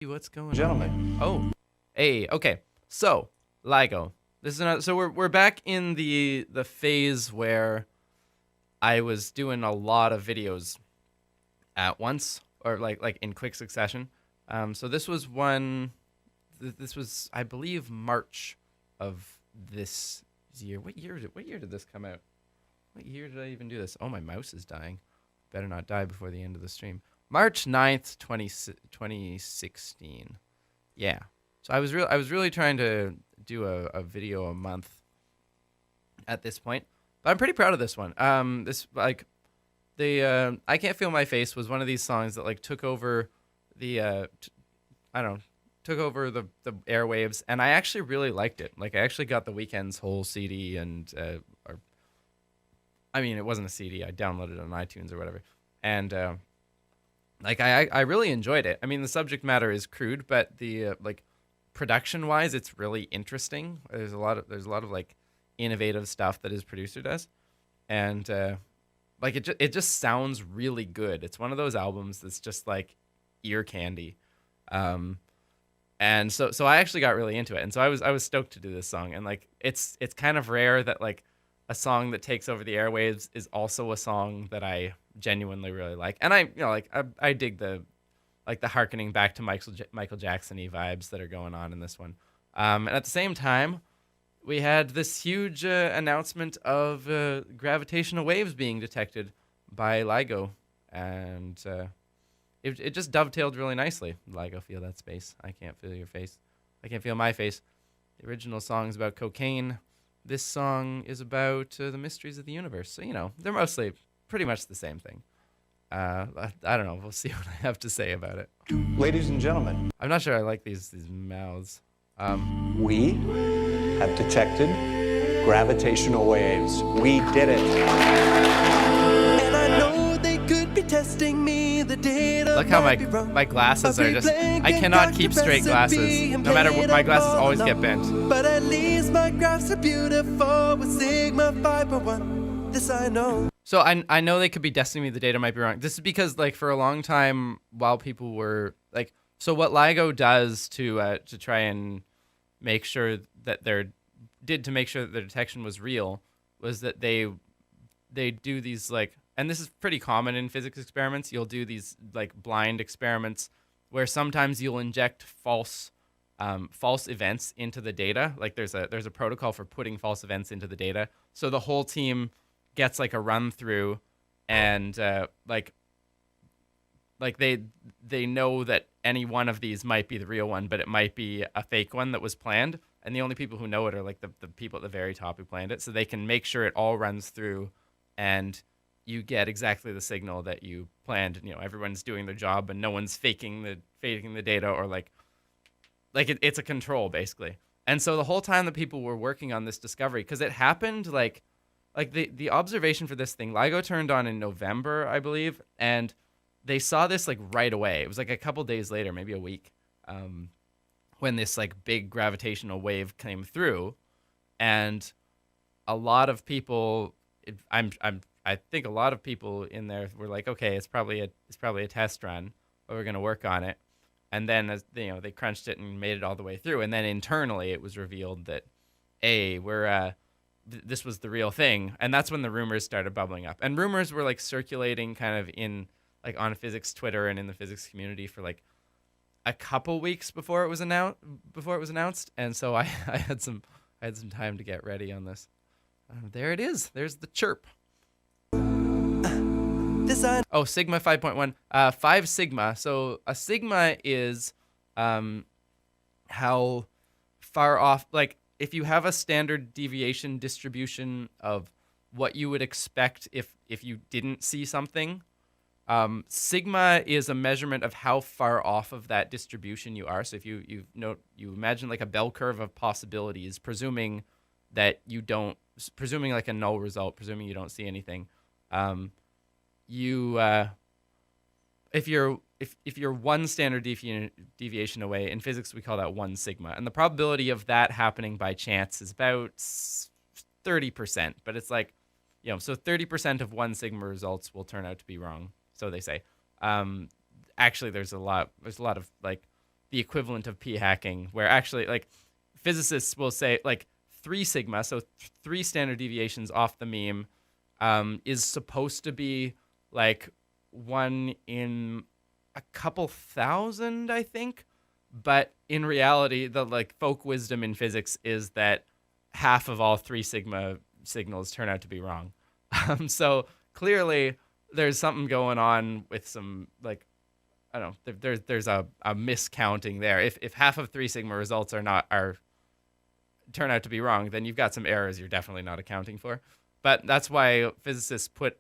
What's going Gentlemen. on? Oh, hey, okay. So, LIGO. This is another. So we're back in the phase where I was doing a lot of videos at once, or like in quick succession. So this was one. This was, I believe, March of this year. What year did this come out? What year did I even do this? Oh, my mouse is dying. Better not die before the end of the stream. March 9th, 2016. Yeah. So I was really trying to do a video a month at this point. But I'm pretty proud of this one. This like the I Can't Feel My Face was one of these songs that like took over the I don't know, took over the airwaves, and I actually really liked it. Like I actually got the Weeknd's whole CD, and or I mean, it wasn't a CD. I downloaded it on iTunes or whatever. And like I really enjoyed it. I mean, the subject matter is crude, but the like production wise, it's really interesting. There's a lot of like innovative stuff that his producer does, and like it just sounds really good. It's one of those albums that's just like ear candy. Um, and so I actually got really into it, and so I was stoked to do this song. And like it's kind of rare that like a song that takes over the airwaves is also a song that I genuinely really like. And I dig the like the harkening back to Michael Jackson-y vibes that are going on in this one. And at the same time, we had this huge announcement of gravitational waves being detected by LIGO, and it just dovetailed really nicely. LIGO, feel that space. I can't feel your face. I can't feel my face. The original song's about cocaine. This song is about the mysteries of the universe. So, you know, they're mostly pretty much the same thing. I don't know. We'll see what I have to say about it. Ladies and gentlemen, I'm not sure I like these mouths. we have detected gravitational waves. We did it. And I know they could be testing me. The data Look how might be wrong. my glasses are just. Every I cannot blank keep got straight glasses. recipe and No matter what, played my up glasses all always get along. bent. But at least my graphs are beautiful with Sigma 5.1. This I know. So I know they could be destiny me. The data might be wrong. This is because like for a long time while people were like, so what LIGO does to try and make sure that to make sure that the detection was real was that they do these like, and this is pretty common in physics experiments. You'll do these like blind experiments where sometimes you'll inject false events into the data. Like there's a protocol for putting false events into the data. So the whole team gets like a run through, and like they know that any one of these might be the real one, but it might be a fake one that was planned. And the only people who know it are like the people at the very top who planned it. So they can make sure it all runs through and you get exactly the signal that you planned. You know, everyone's doing their job and no one's faking the data, or like it's a control basically. And so the whole time that people were working on this discovery, because it happened like the observation for this thing, LIGO turned on in November, I believe, and they saw this like right away. It was like a couple days later, maybe a week, when this like big gravitational wave came through, and a lot of people, I think a lot of people in there were like, okay, it's probably a test run, but we're gonna work on it. And then as you know, they crunched it and made it all the way through, and then internally it was revealed that this was the real thing, and that's when the rumors started bubbling up. And rumors were like circulating kind of in like on physics Twitter and in the physics community for like a couple weeks before it was announced. And so I had some time to get ready on this. There it is. There's the chirp. Oh, Sigma 5.1. 5 sigma. So a sigma is how far off, like if you have a standard deviation distribution of what you would expect if you didn't see something, sigma is a measurement of how far off of that distribution you are. So if you imagine like a bell curve of possibilities, presuming like a null result, presuming you don't see anything, if you're one standard deviation away, in physics we call that 1 sigma, and the probability of that happening by chance is about 30%. But it's like, you know, so 30% of 1 sigma results will turn out to be wrong, so they say. Actually, there's a lot of like the equivalent of p hacking, where actually like physicists will say like 3 sigma, so 3 standard deviations off the mean, is supposed to be like 1 in a couple thousand, I think. But in reality, the like folk wisdom in physics is that half of all 3 sigma signals turn out to be wrong. So clearly, there's something going on with some like I don't know. There's a miscounting there. If half of 3 sigma results are turn out to be wrong, then you've got some errors you're definitely not accounting for. But that's why physicists put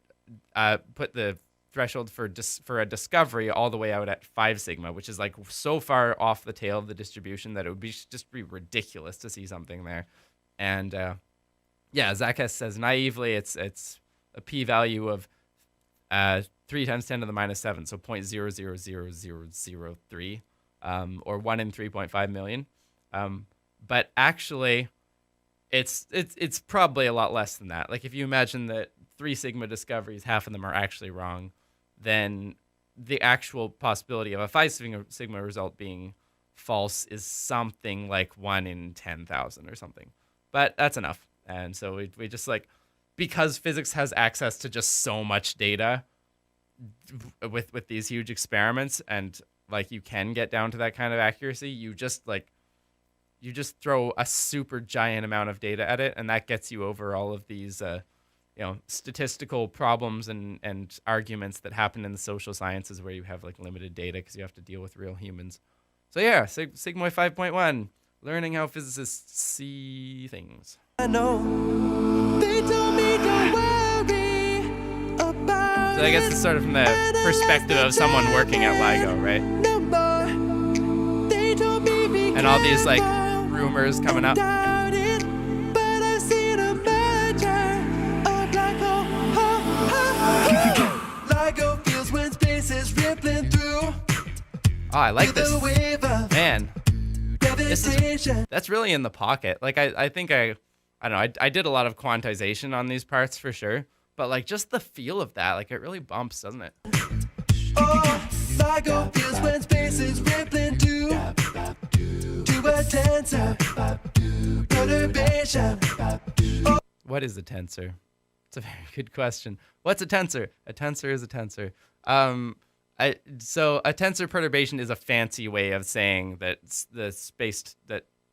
the threshold for a discovery all the way out at 5 sigma, which is like so far off the tail of the distribution that it would just be ridiculous to see something there. And yeah, Zakes says naively it's a p-value of 3 times 10 to the minus 7, so 0.000003, or 1 in 3.5 million. But actually, it's probably a lot less than that. Like if you imagine that 3 sigma discoveries, half of them are actually wrong, then the actual possibility of a 5 sigma result being false is something like 1 in 10,000 or something. But that's enough. And so we just like, because physics has access to just so much data with these huge experiments, and like you can get down to that kind of accuracy, you just throw a super giant amount of data at it, and that gets you over all of these statistical problems and arguments that happen in the social sciences where you have like limited data because you have to deal with real humans. So yeah, Sigmoid 5.1, learning how physicists see things. I know they told me don't worry about So I guess it's sort of from the perspective of someone working at LIGO, right? no more. They told me And all these like rumors coming up. doubt it, but I seen a merger, a black hole. LIGO feels when space is rippling through. Oh, I like The this. wave of Man, gravitation. that's really in the pocket. Like I think I don't know, I did a lot of quantization on these parts for sure, but like just the feel of that, like it really bumps, doesn't it? Oh, LIGO feels when space is rippling to a tensor perturbation. What is a tensor? It's a very good question. What's a tensor? A tensor is a tensor. So a tensor perturbation is a fancy way of saying that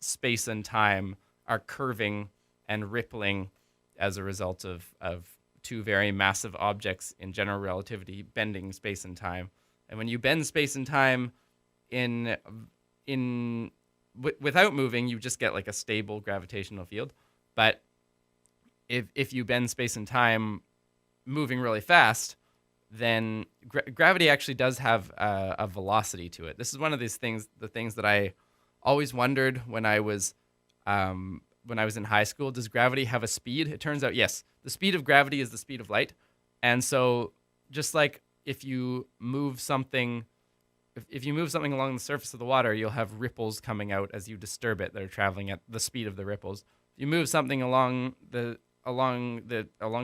space and time are curving and rippling as a result of 2 very massive objects in general relativity bending space and time. And when you bend space and time without moving, you just get like a stable gravitational field. But if you bend space and time moving really fast, then gravity actually does have a velocity to it. This is one of the things that I always wondered when I was in high school. Does gravity have a speed? It turns out yes. The speed of gravity is the speed of light, and so just like if you move something along the surface of the water, you'll have ripples coming out as you disturb it that are traveling at the speed of the ripples. If you move something along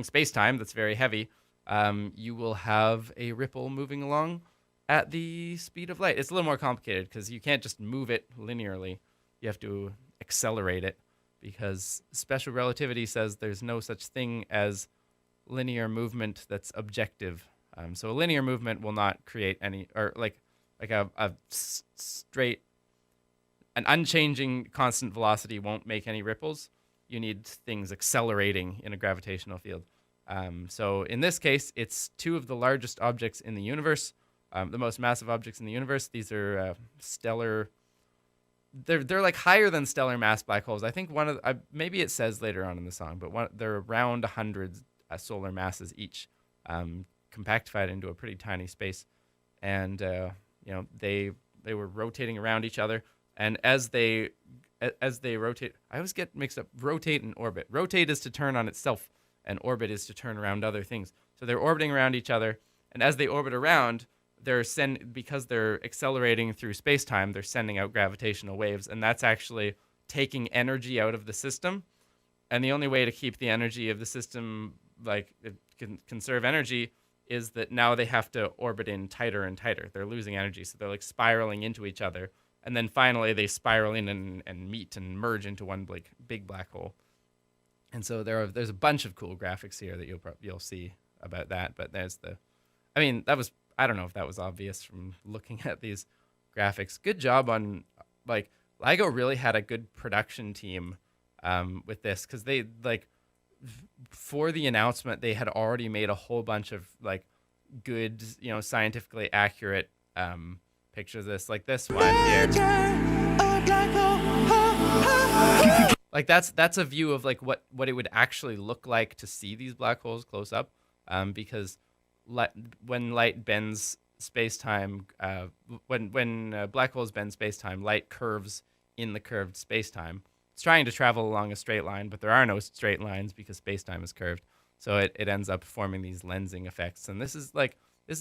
space-time that's very heavy, you will have a ripple moving along at the speed of light. It's a little more complicated because you can't just move it linearly. You have to accelerate it because special relativity says there's no such thing as linear movement that's objective. So a linear movement will not create any, or like a straight, an unchanging constant velocity won't make any ripples. You need things accelerating in a gravitational field. So in this case, it's 2 of the largest objects in the universe, the most massive objects in the universe. These are stellar. They're like higher than stellar mass black holes. I think maybe it says later on in the song, but they're around 100 solar masses each, compactified into a pretty tiny space, and they were rotating around each other, and as they rotate, I always get mixed up rotate and orbit. Rotate is to turn on itself, and orbit is to turn around other things. So they're orbiting around each other, and as they orbit around, because they're accelerating through space-time, they're sending out gravitational waves, and that's actually taking energy out of the system. And the only way to keep the energy of the system, like it can conserve energy, is that now they have to orbit in tighter and tighter. They're losing energy, so they're like spiraling into each other, and then finally they spiral in and meet and merge into one big black hole. And so there's a bunch of cool graphics here that you'll see about that. But I don't know if that was obvious from looking at these graphics. Good job on LIGO really had a good production team with this, because they for the announcement they had already made a whole bunch of good scientifically accurate pictures of this, like this one here. That's a view of what it would actually look like to see these black holes close up, because when light bends space-time, when black holes bend space-time, light curves in the curved space-time. It's trying to travel along a straight line, but there are no straight lines because space-time is curved. So it ends up forming these lensing effects. And this is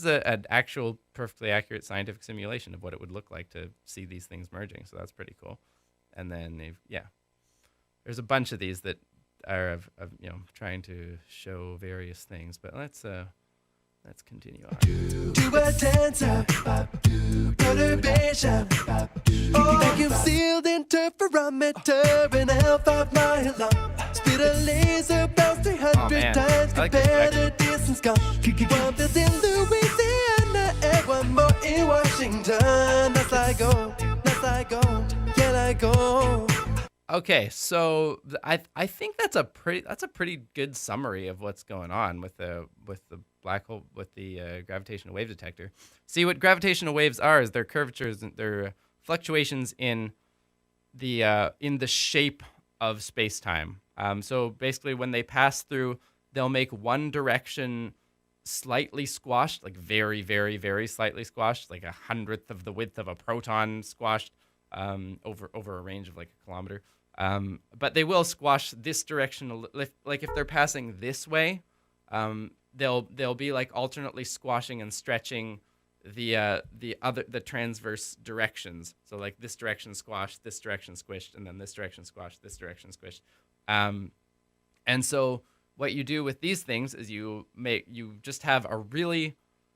an actual perfectly accurate scientific simulation of what it would look like to see these things merging. So that's pretty cool. And then there's a bunch of these that are of trying to show various things. But let's continue on. To a dancer, perturbation. Vacuum sealed interferometer, an L5 mile long. Spit a laser, bounce 300 times compared to distance gone. One is in Louisiana and one more in Washington. That's LIGO, yeah, LIGO. Okay, so I think that's a pretty good summary of what's going on with the black hole, with the gravitational wave detector. See, what gravitational waves are is their curvatures and their fluctuations in the shape of space-time. So basically, when they pass through, they'll make one direction slightly squashed, like very, very, very slightly squashed, like 1/100th of the width of a proton squashed over a range of like a kilometer. But they will squash this direction. If they're passing this way, they'll be like alternately squashing and stretching the transverse directions. So like this direction squashed, this direction squished, and then this direction squashed, this direction squished. And so what you do with these things is you just have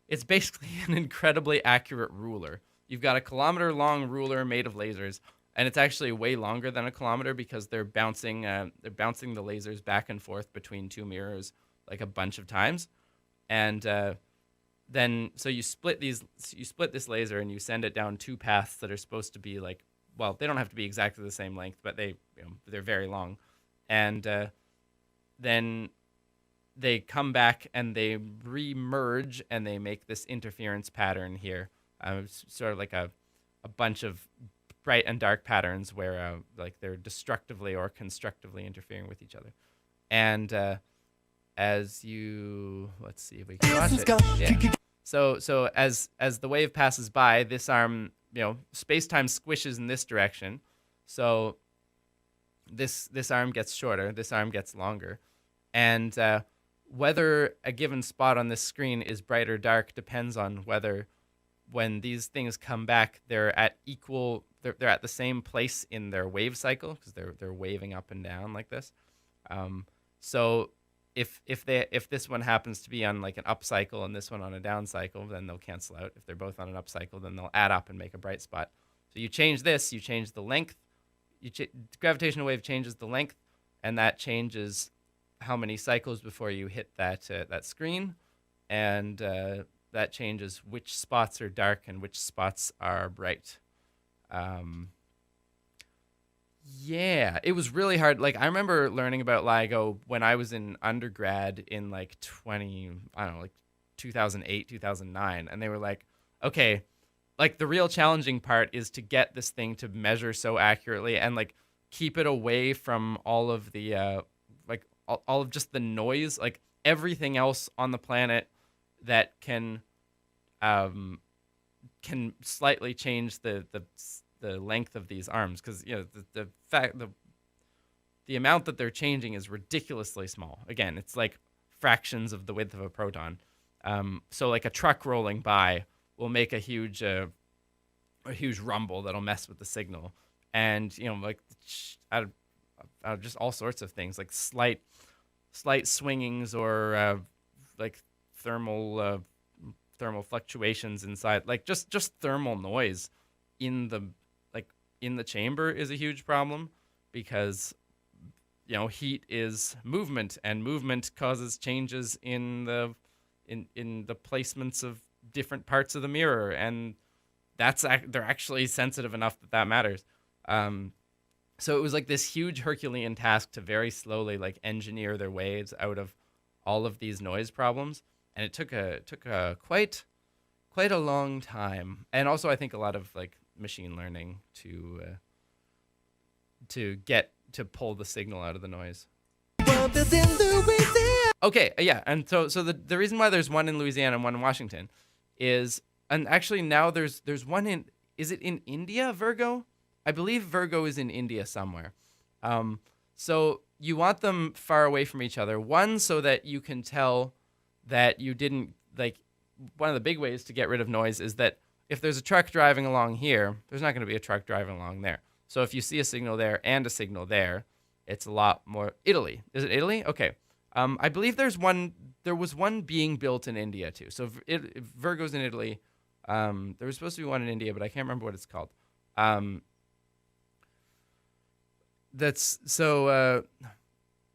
it's basically an incredibly accurate ruler. You've got a kilometer long ruler made of lasers, and it's actually way longer than a kilometer because they're bouncing the lasers back and forth between two mirrors like a bunch of times. And then so you split this laser and you send it down two paths that are supposed to be they don't have to be exactly the same length, but they're very long. And then they come back and they re-merge and they make this interference pattern here. Sort of like a bunch of bright and dark patterns where they're destructively or constructively interfering with each other. And let's see if we can watch it. Yeah. So as the wave passes by, this arm, space-time squishes in this direction. So this arm gets shorter, this arm gets longer. And whether a given spot on this screen is bright or dark depends on whether, when these things come back, they're at the same place in their wave cycle, because they're waving up and down like this. So if this one happens to be on like an up cycle and this one on a down cycle, then they'll cancel out. If they're both on an up cycle, then they'll add up and make a bright spot. So you change this, you change the length. Gravitational wave changes the length, and that changes how many cycles before you hit that screen, and that changes which spots are dark and which spots are bright. Yeah, it was really hard. Like, I remember learning about LIGO when I was in undergrad in 2008, 2009. And they were like, okay, the real challenging part is to get this thing to measure so accurately and keep it away from all of the, all of just the noise, everything else on the planet that can slightly change the length of these arms, because the amount that they're changing is ridiculously small. Again, it's like fractions of the width of a proton. So a truck rolling by will make a huge rumble that'll mess with the signal, and just all sorts of things, like slight swingings or thermal fluctuations inside, just thermal noise in the in the chamber is a huge problem because heat is movement, and movement causes changes in the placements of different parts of the mirror, and they're actually sensitive enough that matters. So it was like this huge Herculean task to very slowly like engineer their waves out of all of these noise problems, and it took a quite a long time, and also I think a lot of like machine learning to get to pull the signal out of the noise. Okay, yeah, and so the reason why there's one in Louisiana and one in Washington is, and actually now there's one in, is it in India, Virgo? I believe Virgo is in India somewhere. So you want them far away from each other. One, so that you can tell that you didn't, like, one of the big ways to get rid of noise is that if there's a truck driving along here, there's not going to be a truck driving along there. So if you see a signal there and a signal there, it's a lot more. Italy. Is it Italy? Okay. I believe there was one being built in India too. So if Virgo's in Italy. There was supposed to be one in India, but I can't remember what it's called. That's so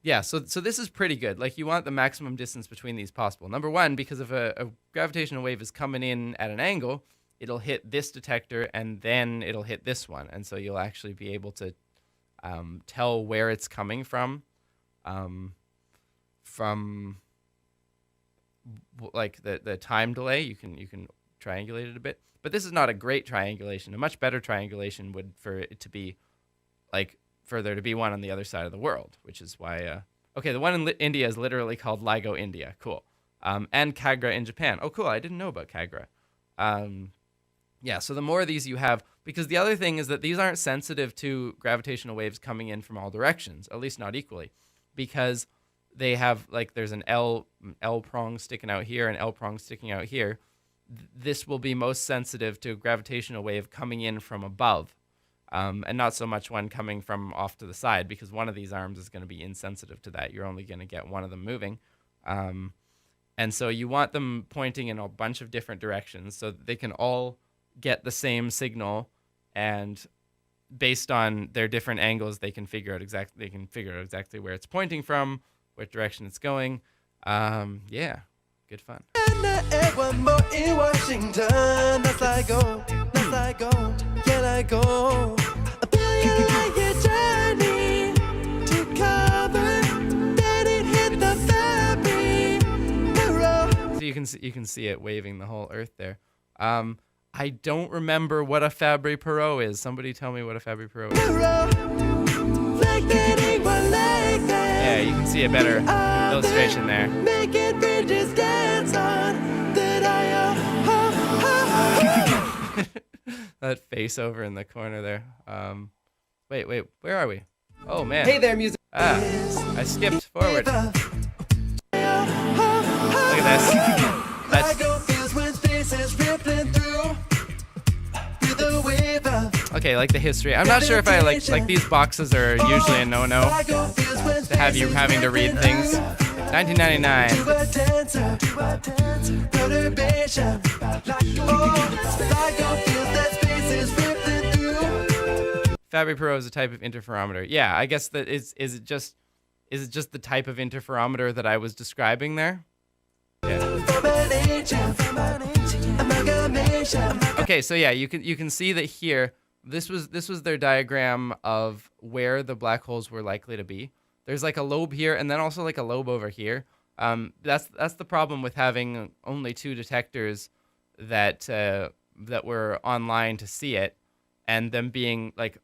yeah, so this is pretty good. Like, you want the maximum distance between these possible. Number one, because if a gravitational wave is coming in at an angle, it'll hit this detector and then it'll hit this one, and so you'll actually be able to tell where it's coming from like the time delay. You can triangulate it a bit, but this is not a great triangulation. A much better triangulation would for it to be like for there to be one on the other side of the world, which is why okay, the one in India is literally called LIGO India. Cool. And Kagra in Japan. Oh, cool. I didn't know about Kagra. Yeah, so the more of these you have, because the other thing is that these aren't sensitive to gravitational waves coming in from all directions, at least not equally, because they have, like, there's an L prong sticking out here and L prong sticking out here. This will be most sensitive to a gravitational wave coming in from above, and not so much one coming from off to the side, because one of these arms is going to be insensitive to that. You're only going to get one of them moving. And so you want them pointing in a bunch of different directions so that they can all get the same signal, and based on their different angles, they can figure out exactly where it's pointing from, what direction it's going. Yeah, good fun. So you can see it waving the whole Earth there. I don't remember what a Fabry-Perot is. Somebody tell me what a Fabry-Perot is. Yeah, you can see a better illustration there. That face over in the corner there. Wait, where are we? Oh, man. Hey there, music. I skipped forward. Look at this. Okay, like the history. I'm not sure if I like these boxes are usually a no-no to have you having to read things. 1999. Fabry-Perot is a type of interferometer. Yeah, I guess that is it just the type of interferometer that I was describing there? Yeah. Okay, so yeah, you can see that here. This was their diagram of where the black holes were likely to be. There's like a lobe here, and then also like a lobe over here. That's the problem with having only two detectors that were online to see it, and them being like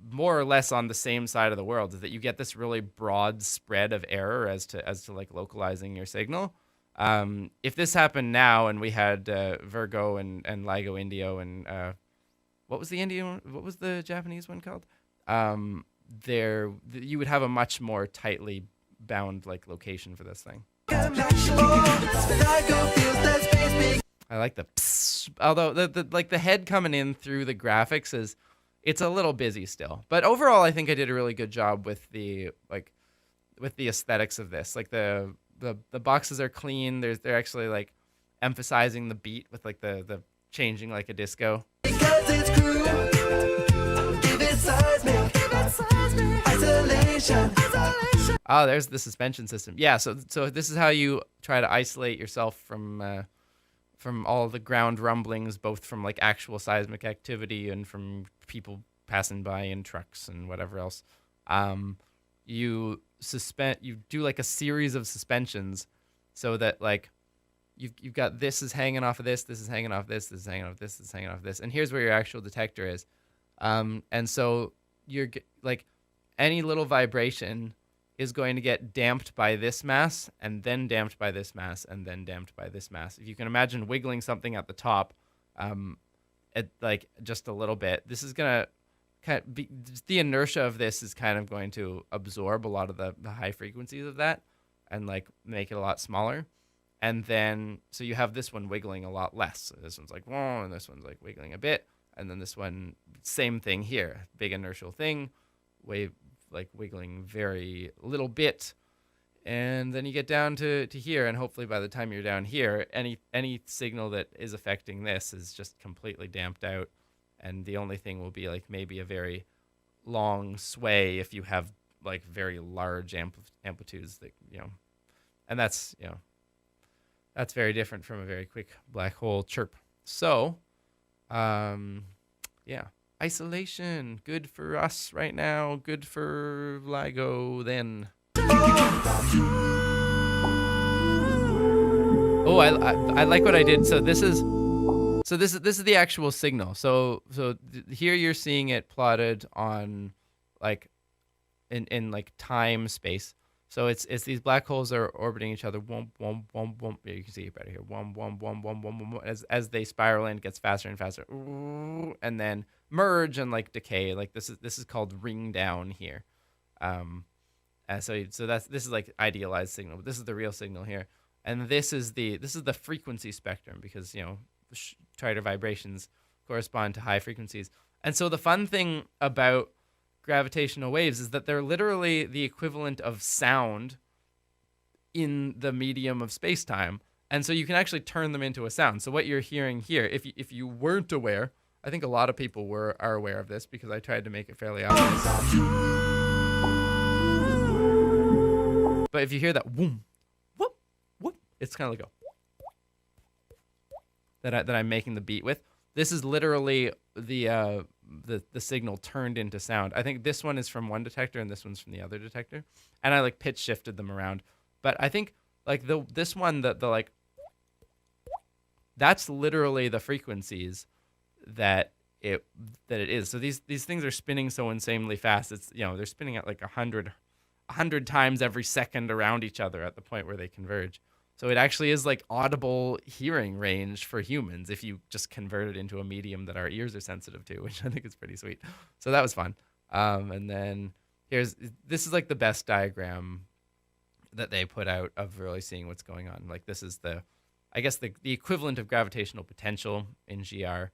more or less on the same side of the world, is that you get this really broad spread of error as to like localizing your signal. If this happened now and we had Virgo and LIGO Indio and what was the Indian? What was the Japanese one called? You would have a much more tightly bound like location for this thing. I like the psst, although the head coming in through the graphics it's a little busy still. But overall, I think I did a really good job with the aesthetics of this. Like the boxes are clean. They're actually like emphasizing the beat with like the changing like a disco. Oh, there's the suspension system. Yeah, so this is how you try to isolate yourself from all the ground rumblings, both from like actual seismic activity and from people passing by in trucks and whatever else. You do like a series of suspensions, so that like you've got this is hanging off of this is hanging off this is hanging off this, this is hanging off this, and here's where your actual detector is. And so like any little vibration is going to get damped by this mass, and then damped by this mass, and then damped by this mass. If you can imagine wiggling something at the top, at like just a little bit, this is gonna kind of be, the inertia of this is kind of going to absorb a lot of the high frequencies of that, and like make it a lot smaller. And then so you have this one wiggling a lot less. So this one's like whoa, and this one's like wiggling a bit, and then this one, same thing here, big inertial thing, wave like wiggling very little bit, and then you get down to here, and hopefully by the time you're down here, any signal that is affecting this is just completely damped out, and the only thing will be like maybe a very long sway if you have like very large amplitudes that and that's that's very different from a very quick black hole chirp. So yeah, isolation, good for us right now, good for LIGO then. Oh, I like what I did. So this is the actual signal. So here you're seeing it plotted on like in like time space. So it's these black holes are orbiting each other. Womp, womp, womp, womp. Yeah, you can see it better here. Womp, womp, womp, womp, womp, womp. As they spiral in, it gets faster and faster, and then merge and like decay. Like this is called ring down here. So this is like idealized signal, but this is the real signal here, and this is the frequency spectrum, because tighter vibrations correspond to high frequencies. And so the fun thing about gravitational waves is that they're literally the equivalent of sound in the medium of space-time, and so you can actually turn them into a sound. So what you're hearing here, if you weren't aware, I think a lot of people are aware of this because I tried to make it fairly obvious. But if you hear that whoom, whoop, whoop, it's kind of like a that I'm making the beat with. This is literally the signal turned into sound. I think this one is from one detector and this one's from the other detector, and I like pitch shifted them around. But I think like this one, the like, that's literally the frequencies that it is. So these things are spinning so insanely fast. It's they're spinning at like 100 times every second around each other at the point where they converge. So it actually is like audible hearing range for humans if you just convert it into a medium that our ears are sensitive to, which I think is pretty sweet. So that was fun. And then this is like the best diagram that they put out of really seeing what's going on. Like this is I guess the equivalent of gravitational potential in GR,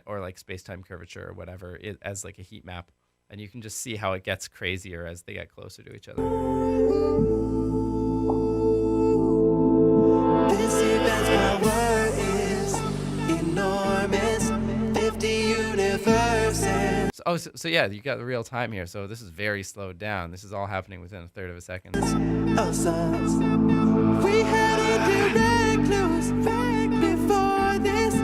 or like space-time curvature or whatever, as like a heat map. And you can just see how it gets crazier as they get closer to each other. This event's power is enormous. 50 universes. So yeah, you got the real time here. So this is very slowed down. This is all happening within a third of a second. We had indirect clues back before this.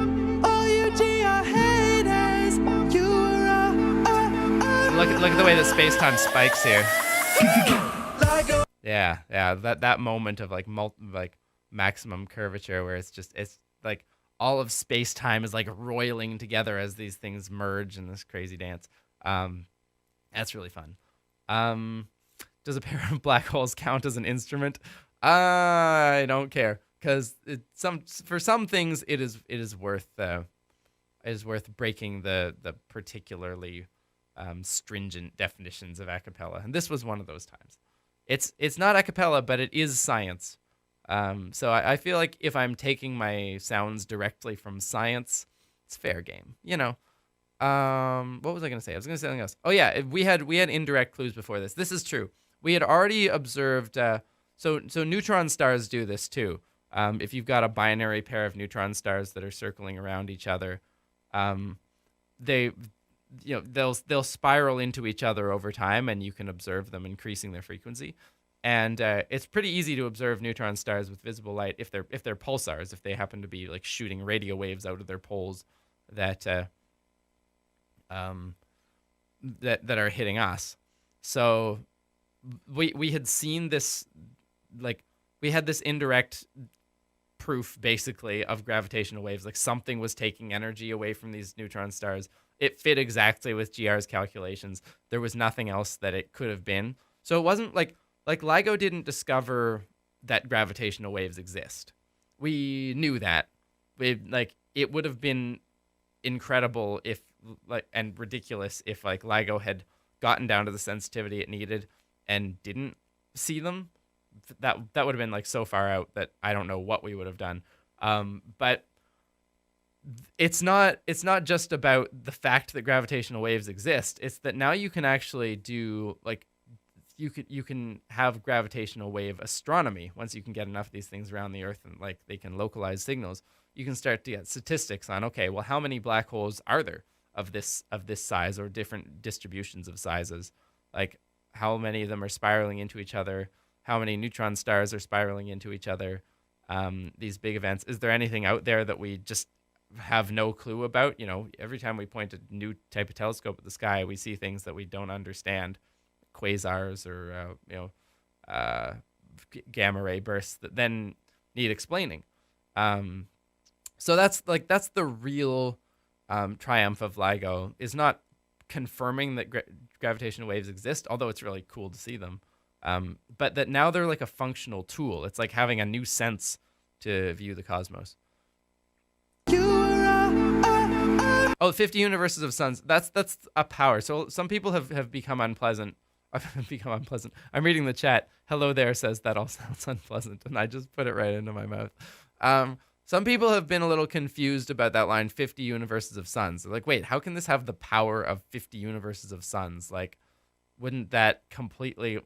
All you GR haters, you were all. Look at the way the space-time spikes here. Yeah, that moment of like maximum curvature where it's like all of space-time is like roiling together as these things merge in this crazy dance. That's really fun. Does a pair of black holes count as an instrument? I don't care, because for some things it is worth breaking the particularly stringent definitions of a cappella, and this was one of those times. It's not a cappella, but it is science. So I feel like if I'm taking my sounds directly from science, it's fair game. What was I gonna say? I was gonna say something else. Oh yeah, we had indirect clues before this. This is true. We had already observed. So neutron stars do this too. If you've got a binary pair of neutron stars that are circling around each other, they'll spiral into each other over time, and you can observe them increasing their frequency. And it's pretty easy to observe neutron stars with visible light if they're pulsars, if they happen to be like shooting radio waves out of their poles that that are hitting us. So we had seen this, like we had this indirect proof basically of gravitational waves, like something was taking energy away from these neutron stars. It fit exactly with GR's calculations. There was nothing else that it could have been. So it wasn't like LIGO didn't discover that gravitational waves exist. We knew that. It would have been incredible if and ridiculous if LIGO had gotten down to the sensitivity it needed and didn't see them. That would have been so far out that I don't know what we would have done. But it's not just about the fact that gravitational waves exist. It's that now you can actually do you can have gravitational wave astronomy. Once you can get enough of these things around the Earth and they can localize signals, you can start to get statistics on, okay, well, how many black holes are there of this size, or different distributions of sizes? Like how many of them are spiraling into each other? How many neutron stars are spiraling into each other? These big events. Is there anything out there that we just have no clue about? Every time we point a new type of telescope at the sky, we see things that we don't understand. Quasars or gamma ray bursts that then need explaining. So that's the real triumph of LIGO, is not confirming that gravitational waves exist, although it's really cool to see them, but that now they're like a functional tool. It's like having a new sense to view the cosmos. Oh, 50 universes of suns. That's a power. So some people have become unpleasant. I've become unpleasant. I'm reading the chat. Hello there says that all sounds unpleasant, and I just put it right into my mouth. Some people have been a little confused about that line, 50 universes of suns. They're like, wait, how can this have the power of 50 universes of suns? Like, wouldn't that completely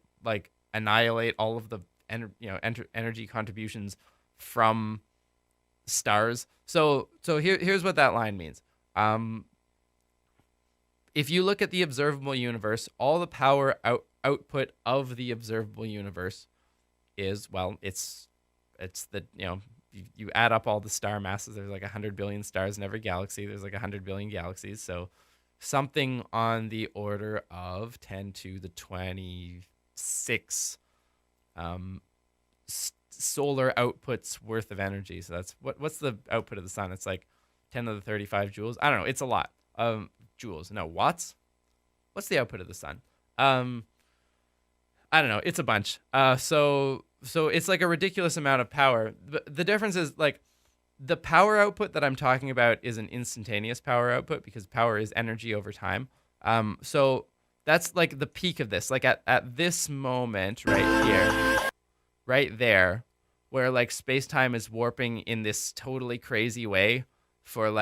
annihilate all of the energy contributions from stars? So here's what that line means. If you look at the observable universe, all the power output of the observable universe is, well, it's the, you add up all the star masses. There's 100 billion stars in every galaxy. There's 100 billion galaxies. So something on the order of 10 to the 26 solar outputs worth of energy. So that's what's the output of the sun? It's 10 to the 35 joules. I don't know. It's a lot. Joules. No, watts. What's the output of the sun? I don't know. It's a bunch. So it's a ridiculous amount of power. The difference is the power output that I'm talking about is an instantaneous power output, because power is energy over time. So that's the peak of this. At this moment right here, right there, where space-time is warping in this totally crazy way for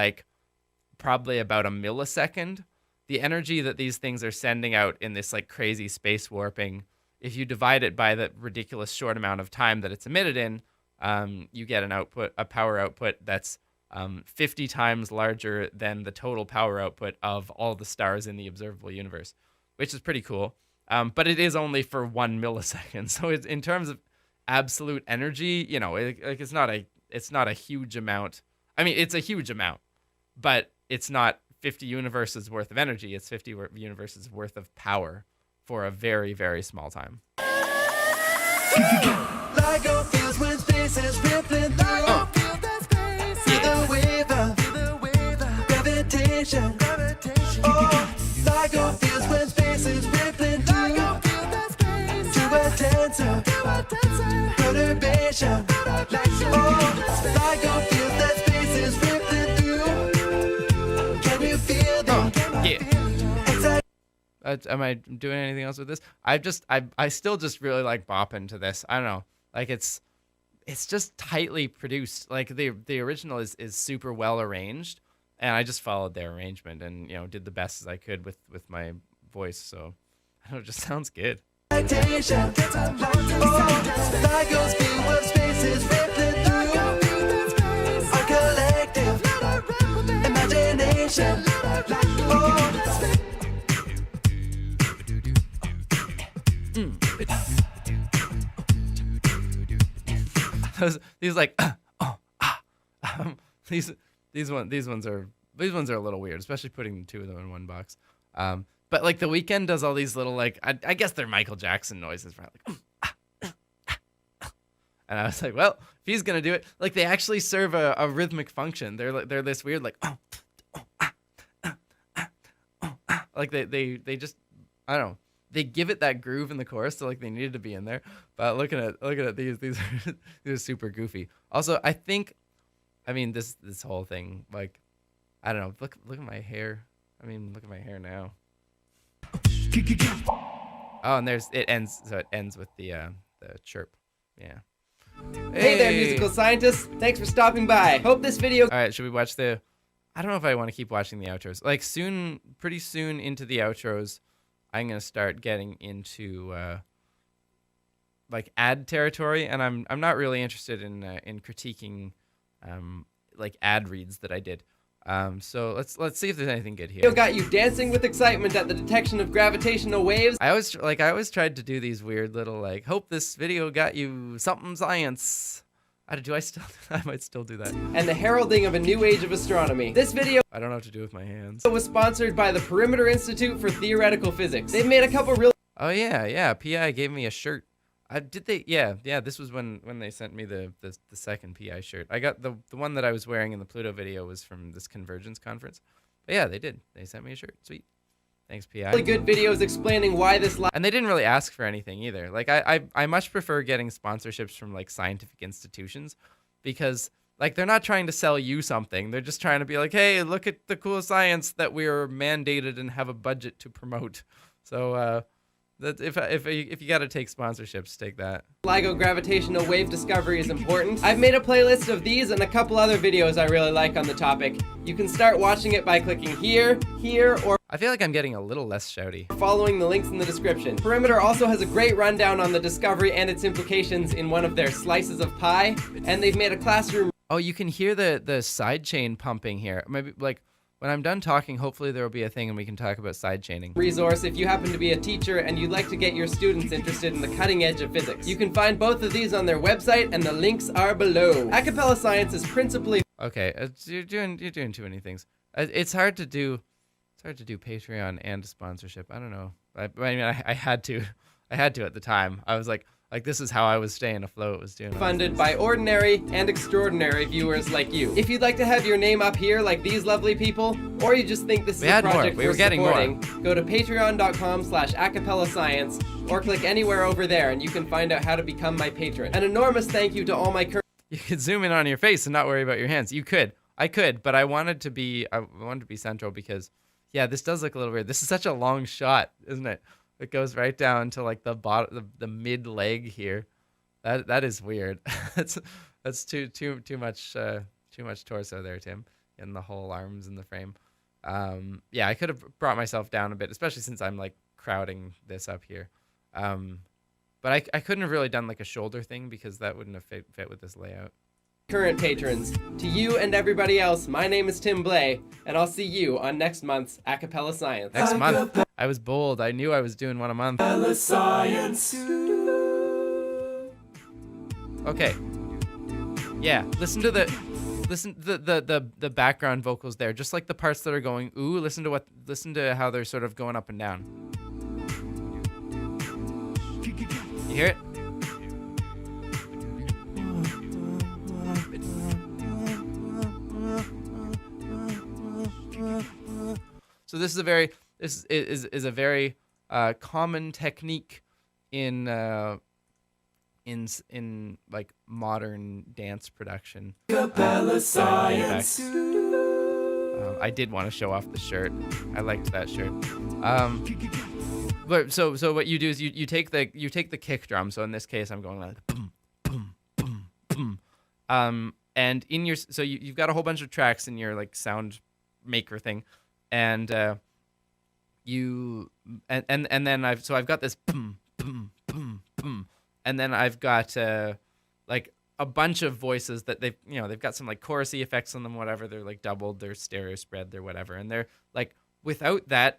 probably about a millisecond, the energy that these things are sending out in this crazy space warping, if you divide it by the ridiculous short amount of time that it's emitted in, you get a power output that's 50 times larger than the total power output of all the stars in the observable universe, which is pretty cool. But it is only for 1 millisecond. So it's, in terms of absolute energy, it's not a huge amount. I mean, it's a huge amount, but it's not 50 universes worth of energy. It's 50 universes worth of power for a very, very small time. LIGO feels when space is rippling through. The wave of gravitation. Oh, LIGO feels when space is rippling through. To a tensor perturbation. Oh, LIGO feels that space is rippling through. Can you feel that? Yeah. Am I doing anything else with this? I still just really like bopping to this. I don't know. It's just tightly produced. The original is super well arranged, and I just followed their arrangement and did the best as I could with my voice. So I don't know, it just sounds good. LIGO's view of space is rippling through. Our collective imagination. station. Oh, that's it. These like these ones are a little weird, especially putting two of them in one box. But like The Weeknd does all these little like I guess they're Michael Jackson noises, right? Like, and I was like, well, if he's gonna do it, like they actually serve a rhythmic function. They're this weird like like they just I don't know. They give it that groove in the chorus, so like they needed to be in there. But looking at these are these are super goofy. Also, I mean this whole thing, like I don't know. Look at my hair. I mean, look at my hair now. Oh, and it ends with the chirp. Yeah. Hey there, musical scientists. Thanks for stopping by. Hope this video... All right, should we watch I don't know if I want to keep watching the outros. Like pretty soon into the outros, I'm going to start getting into like ad territory, and I'm not really interested in critiquing like ad reads that I did. So let's see if there's anything good here. Got you dancing with excitement at the detection of gravitational waves. I always tried to do these weird little like, hope this video got you something science. I might still do that. And the heralding of a new age of astronomy. This video I don't know what to do with my hands. was sponsored by the Perimeter Institute for Theoretical Physics. They've made a couple real... Oh yeah. PI gave me a shirt. Yeah. This was when they sent me the second PI shirt. I got the one that I was wearing in the Pluto video was from this Convergence conference. But yeah, they did. They sent me a shirt. Sweet. Thanks, PI. really good videos explaining why this... And they didn't really ask for anything either. Like I much prefer getting sponsorships from like scientific institutions, because like they're not trying to sell you something. They're just trying to be like, hey, look at the cool science that we're mandated and have a budget to promote. So that if you got to take sponsorships, take that. LIGO gravitational wave discovery is important. I've made a playlist of these and a couple other videos I really like on the topic. You can start watching it by clicking here, or I feel like I'm getting a little less shouty. following the links in the description. Perimeter also has a great rundown on the discovery and its implications in one of their slices of pie, and they've made a classroom... Oh, you can hear the side chain pumping here. Maybe like when I'm done talking, hopefully there will be a thing and we can talk about side chaining. resource if you happen to be a teacher and you'd like to get your students interested in the cutting edge of physics. You can find both of these on their website, and the links are below. Acapella Science is principally... Okay, you're doing too many things. It's hard to do Patreon and sponsorship. I don't know. I mean, I had to at the time. I was like this is how I was staying afloat, was doing funded by ordinary and extraordinary viewers like you. If you'd like to have your name up here like these lovely people, or you just think this is a project worth supporting, go to patreon.com/acapellascience or click anywhere over there and you can find out how to become my patron. An enormous thank you to all my current... You could zoom in on your face and not worry about your hands. You could. I could, but I wanted to be central because yeah, this does look a little weird. This is such a long shot, isn't it? It goes right down to like the bottom, the mid leg here. That is weird. that's too much torso there, Tim, and the whole arms in the frame. Yeah, I could have brought myself down a bit, especially since I'm like crowding this up here. But I couldn't have really done like a shoulder thing because that wouldn't have fit with this layout. Current patrons. To you and everybody else, my name is Tim Blay, and I'll see you on next month's Acapella Science. Next month. I was bold. I knew I was doing one a month. Science. Okay. Yeah, listen to the background vocals there, just like the parts that are going ooh. Listen to how they're sort of going up and down. You hear it? So this is a very common technique in like modern dance production. Acapella Science. I did want to show off the shirt. I liked that shirt. But so what you do is you take the kick drum. So in this case, I'm going like boom, boom, boom, boom. And in your you've got a whole bunch of tracks in your like sound maker thing, and then I've got this boom, boom, boom, boom, and then I've got like a bunch of voices that they've got some like chorusy effects on them, whatever. They're like doubled, they're stereo spread, they're whatever, and they're like without that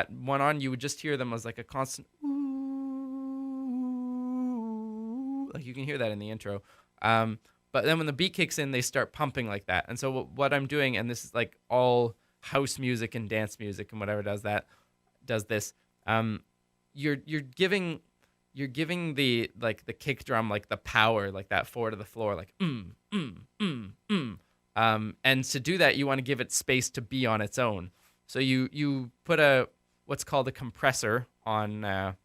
one on, you would just hear them as like a constant ooh, like you can hear that in the intro. But then when the beat kicks in, they start pumping like that. And so what I'm doing, and this is like all house music and dance music and whatever does this. You're giving the like the kick drum like the power, like that 4 to the floor, like and to do that, you want to give it space to be on its own. So you put what's called a compressor on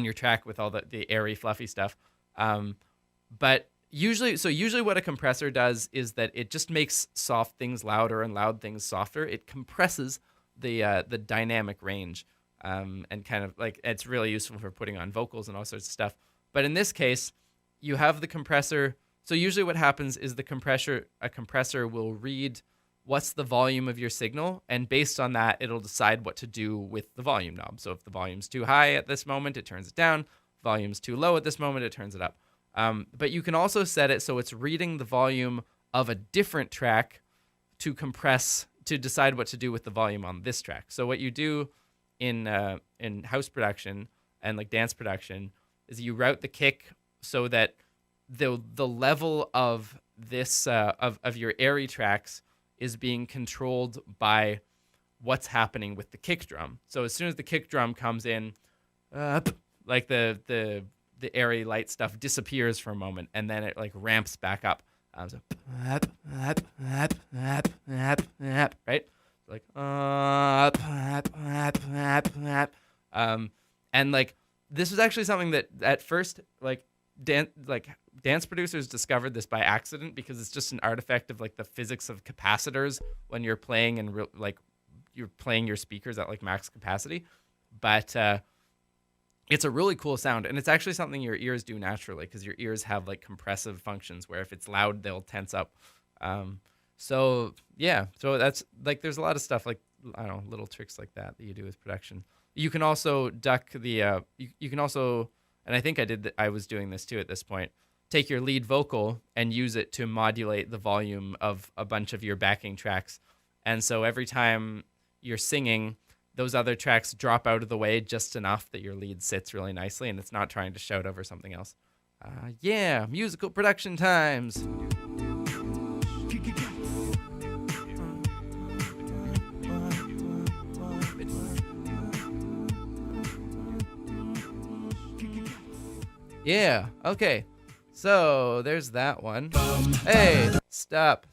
your track with all the airy fluffy stuff. But usually what a compressor does is that it just makes soft things louder and loud things softer. It compresses the dynamic range. And kind of like it's really useful for putting on vocals and all sorts of stuff. But in this case, you have the compressor. So usually what happens is a compressor will read what's the volume of your signal, and based on that, it'll decide what to do with the volume knob. So if the volume's too high at this moment, it turns it down. Volume's too low at this moment, it turns it up. But you can also set it so it's reading the volume of a different track to decide what to do with the volume on this track. So what you do in house production and like dance production is you route the kick so that the level of this of your airy tracks is being controlled by what's happening with the kick drum. So as soon as the kick drum comes in, like the airy light stuff disappears for a moment, and then it like ramps back up. So, right? Like and like this was actually something that at first like dance producers discovered this by accident, because it's just an artifact of like the physics of capacitors when you're playing and like you're playing your speakers at like max capacity. But it's a really cool sound, and it's actually something your ears do naturally, because your ears have like compressive functions where if it's loud they'll tense up. So yeah, so that's like there's a lot of stuff like, I don't know, little tricks like that you do with production. You can also duck the you can also, and I think I was doing this too at this point, take your lead vocal and use it to modulate the volume of a bunch of your backing tracks. And so every time you're singing, those other tracks drop out of the way just enough that your lead sits really nicely and it's not trying to shout over something else. Yeah, musical production times. Yeah, okay. So there's that one. Hey, stop.